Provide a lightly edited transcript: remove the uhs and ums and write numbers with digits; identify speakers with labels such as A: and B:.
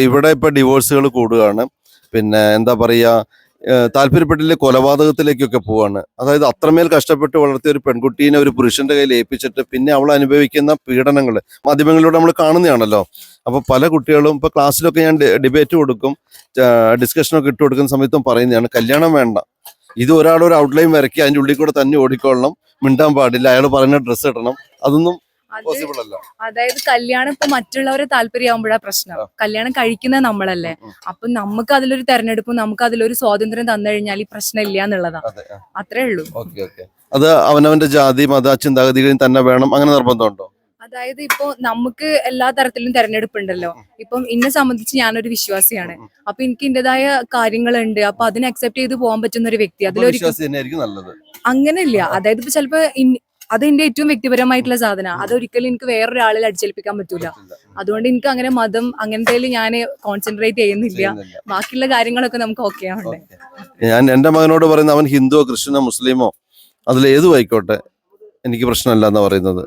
A: ഇവിടെ ഇപ്പൊ ഡിവോഴ്സുകൾ കൂടുകയാണ്. പിന്നെ എന്താ പറയാ, താല്പര്യപ്പെട്ടില്ലേ കൊലപാതകത്തിലേക്കൊക്കെ പോവാണ്. അതായത് അത്രമേൽ കഷ്ടപ്പെട്ട് വളർത്തിയ ഒരു പെൺകുട്ടീനെ ഒരു പുരുഷന്റെ കയ്യിൽ ഏൽപ്പിച്ചിട്ട് പിന്നെ അവൾ അനുഭവിക്കുന്ന പീഡനങ്ങൾ മാധ്യമങ്ങളിലൂടെ നമ്മൾ കാണുന്നതാണല്ലോ. അപ്പൊ പല കുട്ടികളും ഇപ്പൊ ക്ലാസ്സിലൊക്കെ ഞാൻ ഡിബേറ്റ് കൊടുക്കും, ഡിസ്കഷനൊക്കെ ഇട്ട് കൊടുക്കുന്ന സമയത്തും പറയുന്നതാണ്, കല്യാണം വേണ്ട, ഇത് ഒരാളൊരു ഔട്ട്ലൈൻ വരയ്ക്കുക, അതിന്റെ ഉള്ളിൽ കൂടെ തന്നെ ഓടിക്കൊള്ളണം, മിണ്ടാൻ പാടില്ല, അയാൾ പറയുന്ന ഡ്രസ്സ് ഇടണം, അതൊന്നും പോസിബിൾ അല്ല.
B: അതായത് കല്യാണം ഇപ്പൊ മറ്റുള്ളവരെ താല്പര്യമാകുമ്പോഴാ പ്രശ്നം. കല്യാണം കഴിക്കുന്നത് നമ്മളല്ലേ. അപ്പൊ നമുക്ക് അതിലൊരു തെരഞ്ഞെടുപ്പും നമുക്ക് അതിലൊരു സ്വാതന്ത്ര്യം തന്നു കഴിഞ്ഞാൽ ഈ പ്രശ്നം ഇല്ല എന്നുള്ളതാ. അത്രേ ഉള്ളൂ.
A: അത് അവനവന്റെ ജാതി മത ചിന്താഗതികളും തന്നെ വേണം, അങ്ങനെ നിർബന്ധമുണ്ടോ?
B: അതായത് ഇപ്പൊ നമുക്ക് എല്ലാ തരത്തിലും തെരഞ്ഞെടുപ്പുണ്ടല്ലോ. ഇപ്പം എന്നെ സംബന്ധിച്ച് ഞാനൊരു വിശ്വാസിയാണ്. അപ്പൊ എനിക്ക് എന്റേതായ കാര്യങ്ങളുണ്ട്. അപ്പൊ അതിനെ അക്സെപ്റ്റ് ചെയ്ത് പോകാൻ പറ്റുന്ന ഒരു വ്യക്തി അങ്ങനെയില്ല. അതായത് ഇപ്പൊ ചിലപ്പോ അത് എന്റെ ഏറ്റവും വ്യക്തിപരമായിട്ടുള്ള സാധനമാണ്. അതൊരിക്കലും എനിക്ക് വേറൊരാളിൽ അടിച്ചേൽപ്പിക്കാൻ പറ്റൂല. അതുകൊണ്ട് എനിക്ക് അങ്ങനെ മതം അങ്ങനത്തെ ഞാൻ കോൺസെൻട്രേറ്റ് ചെയ്യുന്നില്ല. ബാക്കിയുള്ള കാര്യങ്ങളൊക്കെ നമുക്ക് ഓക്കെ ആവണ്ടേ.
A: ഞാൻ എന്റെ മകനോട് പറയുന്നത് അവൻ ഹിന്ദുവോ ക്രിസ്ത്യനോ മുസ്ലിമോ അതിലേതും ആയിക്കോട്ടെ, എനിക്ക് പ്രശ്നമല്ല എന്നാ പറയുന്നത്.